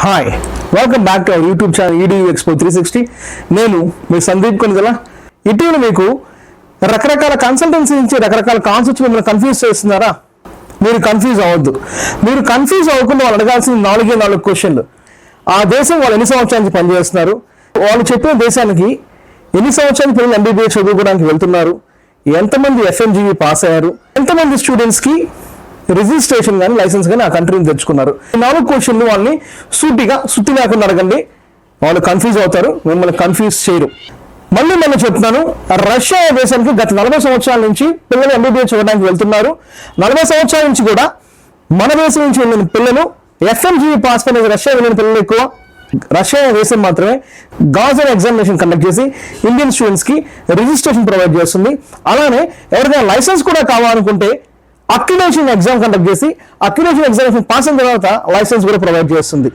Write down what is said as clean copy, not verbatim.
Hi, welcome back to our YouTube channel EDU Expo 360. నేను మీ సందీప్ కొనిదల. ఇటీవల మీకు రకరకాల కన్సల్టెన్సీ నుంచి రకరకాల కాన్సెప్ట్స్ మిమ్మల్ని కన్ఫ్యూజ్ చేస్తున్నారా? మీరు కన్ఫ్యూజ్ అవ్వద్దు. మీరు కన్ఫ్యూజ్ అవ్వకుండా వాళ్ళు అడగాల్సిన 4 క్వశ్చన్లు. ఆ దేశం వాళ్ళు ఎన్ని సంవత్సరాల నుంచి పనిచేస్తున్నారు, వాళ్ళు చెప్పిన దేశానికి ఎన్ని సంవత్సరాల పిల్లలు MBBS చదువుకోవడానికి వెళ్తున్నారు, ఎంతమంది FMGV పాస్ అయ్యారు, ఎంతమంది స్టూడెంట్స్కి రిజిస్ట్రేషన్ కానీ లైసెన్స్ కానీ ఆ కంట్రీని తెచ్చుకున్నారు. 4 క్వశ్చన్లు వాళ్ళని సూటిగా సుత్తి లేకుండా అడగండి. వాళ్ళు కన్ఫ్యూజ్ అవుతారు, మిమ్మల్ని కన్ఫ్యూజ్ చేయరు. మళ్ళీ నేను చెప్తున్నాను, రష్యా దేశానికి గత 40 సంవత్సరాల నుంచి పిల్లలు MBBS చదవడానికి వెళ్తున్నారు. 40 సంవత్సరాల నుంచి కూడా మన దేశం నుంచి వెళ్ళిన పిల్లలు FMGV పాస్ అనేది రష్యా వెళ్ళిన పిల్లలు ఎక్కువ. రష్యా దేశం మాత్రమే గాజర్ ఎగ్జామినేషన్ కండక్ట్ చేసి ఇండియన్ స్టూడెంట్స్కి రిజిస్ట్రేషన్ ప్రొవైడ్ చేస్తుంది. అలానే ఎవరికైనా లైసెన్స్ కూడా కావాలనుకుంటే అక్రిడేషన్ ఎగ్జామ్ కండక్ట్ చేసి అక్రిడేషన్ ఎగ్జామినేషన్ పాస్ అయిన తర్వాత లైసెన్స్ కూడా ప్రొవైడ్ చేస్తుంది.